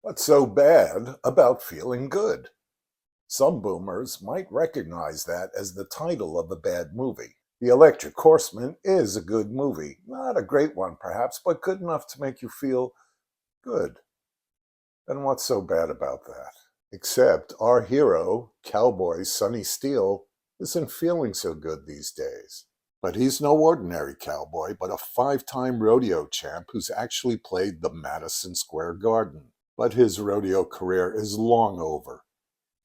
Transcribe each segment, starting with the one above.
What's so bad about feeling good? Some boomers might recognize that as the title of a bad movie. The Electric Horseman is a good movie. Not a great one, perhaps, but good enough to make you feel good. And what's so bad about that? Except our hero, Cowboy Sonny Steele, isn't feeling so good these days. But he's no ordinary cowboy, but a five-time rodeo champ who's actually played the Madison Square Garden. But his rodeo career is long over.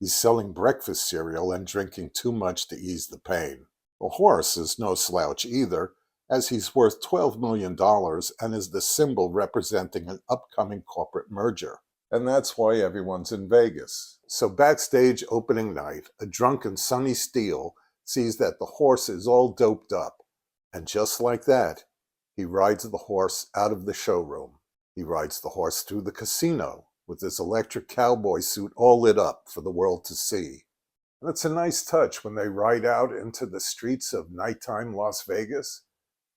He's selling breakfast cereal and drinking too much to ease the pain. The horse is no slouch either, as he's worth $12 million and is the symbol representing an upcoming corporate merger. And that's why everyone's in Vegas. So backstage opening night, a drunken Sonny Steele sees that the horse is all doped up. And just like that, he rides the horse out of the showroom. He rides the horse through the casino with his electric cowboy suit all lit up for the world to see. And it's a nice touch when they ride out into the streets of nighttime Las Vegas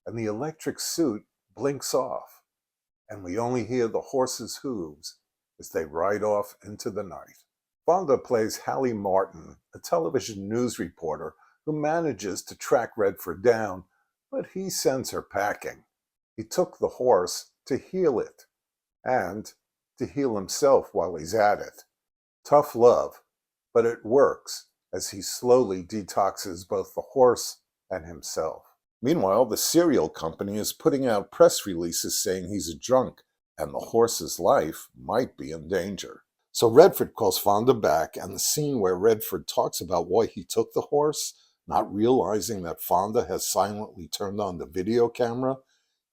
and the electric suit blinks off and we only hear the horse's hooves as they ride off into the night. Fonda plays Hallie Martin, a television news reporter who manages to track Redford down, but he sends her packing. He took the horse to heal it, and to heal himself while he's at it. Tough love, but it works as he slowly detoxes both the horse and himself. Meanwhile, the cereal company is putting out press releases saying he's a drunk and the horse's life might be in danger. So Redford calls Fonda back, and the scene where Redford talks about why he took the horse, not realizing that Fonda has silently turned on the video camera,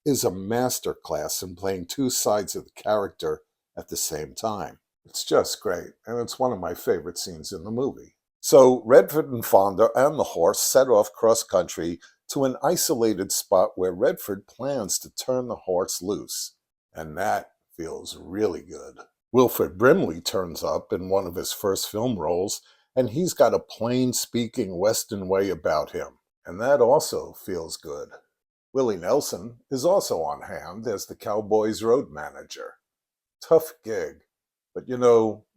is a masterclass in playing two sides of the character at the same time. It's just great, and it's one of my favorite scenes in the movie. So Redford and Fonda and the horse set off cross-country to an isolated spot where Redford plans to turn the horse loose. And that feels really good. Wilford Brimley turns up in one of his first film roles, and he's got a plain-speaking Western way about him. And that also feels good. Willie Nelson is also on hand as the Cowboys' road manager. Tough gig, but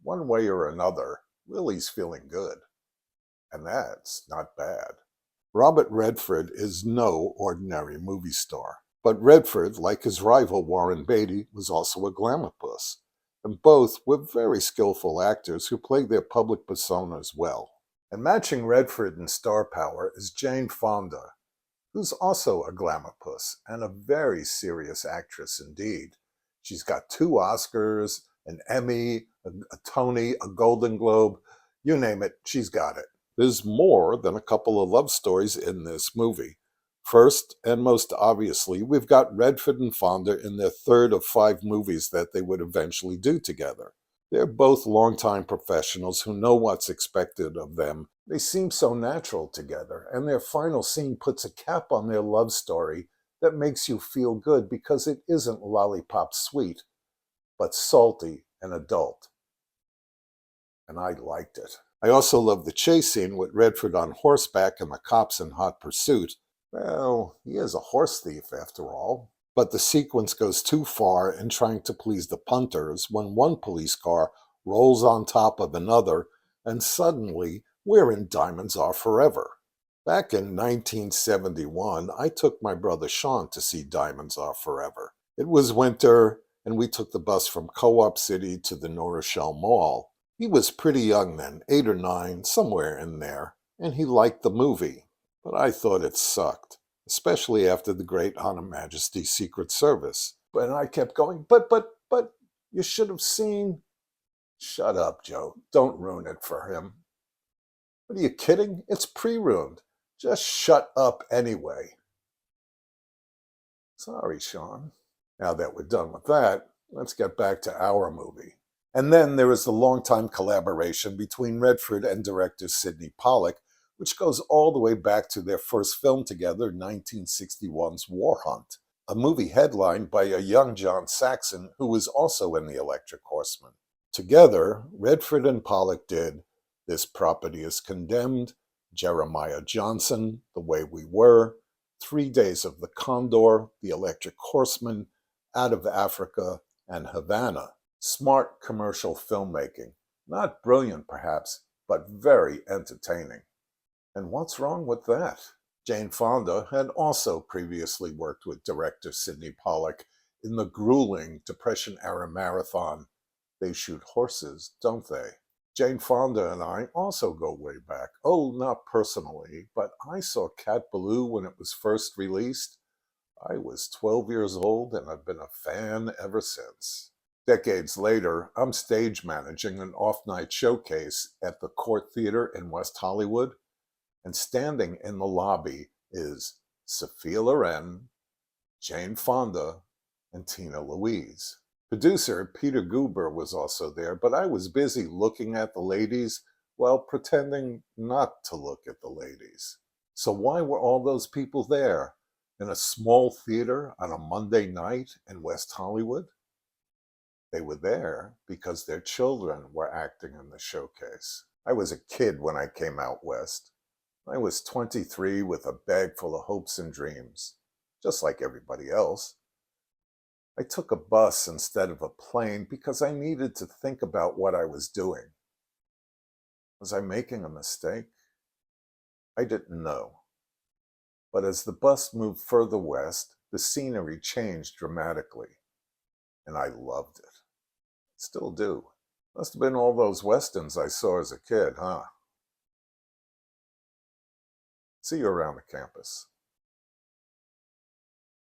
one way or another, Willie's feeling good. And that's not bad. Robert Redford is no ordinary movie star. But Redford, like his rival Warren Beatty, was also a glamour puss. And both were very skillful actors who played their public personas well. And matching Redford in star power is Jane Fonda, who's also a glamour puss and a very serious actress indeed. She's got 2 Oscars, an Emmy, a Tony, a Golden Globe, you name it, she's got it. There's more than a couple of love stories in this movie. First, and most obviously, we've got Redford and Fonda in their third of 5 movies that they would eventually do together. They're both longtime professionals who know what's expected of them. They seem so natural together, and their final scene puts a cap on their love story that makes you feel good because it isn't lollipop sweet, but salty and adult. And I liked it. I also love the chase scene with Redford on horseback and the cops in hot pursuit. Well, he is a horse thief after all. But the sequence goes too far in trying to please the punters when one police car rolls on top of another, and suddenly we're in Diamonds Are Forever. Back in 1971, I took my brother Sean to see Diamonds Are Forever. It was winter, and we took the bus from Co-op City to the New Rochelle Mall. He was pretty young then, 8 or 9, somewhere in there, and he liked the movie. But I thought it sucked, especially after the great On Her Majesty's Secret Service. And I kept going, but, you should have seen... Shut up, Joe. Don't ruin it for him. What are you kidding? It's pre-ruined. Just shut up anyway. Sorry, Sean. Now that we're done with that, let's get back to our movie. And then there is the longtime collaboration between Redford and director Sidney Pollack, which goes all the way back to their first film together, 1961's War Hunt, a movie headlined by a young John Saxon who was also in The Electric Horseman. Together, Redford and Pollack did This Property is Condemned, Jeremiah Johnson, The Way We Were, 3 Days of the Condor, The Electric Horseman, Out of Africa, and Havana. Smart commercial filmmaking. Not brilliant, perhaps, but very entertaining. And what's wrong with that? Jane Fonda had also previously worked with director Sidney Pollack in the grueling Depression-era marathon They Shoot Horses, Don't They? Jane Fonda and I also go way back. Oh, not personally, but I saw Cat Ballou when it was first released. I was 12 years old and I've been a fan ever since. Decades later, I'm stage managing an off-night showcase at the Court Theater in West Hollywood, and standing in the lobby is Sophia Loren, Jane Fonda, and Tina Louise. Producer Peter Guber was also there, but I was busy looking at the ladies while pretending not to look at the ladies. So why were all those people there in a small theater on a Monday night in West Hollywood? They were there because their children were acting in the showcase. I was a kid when I came out west. I was 23 with a bag full of hopes and dreams, just like everybody else. I took a bus instead of a plane because I needed to think about what I was doing. Was I making a mistake? I didn't know. But as the bus moved further west, the scenery changed dramatically, and I loved it. Still do. Must have been all those westerns I saw as a kid, huh? See you around the campus.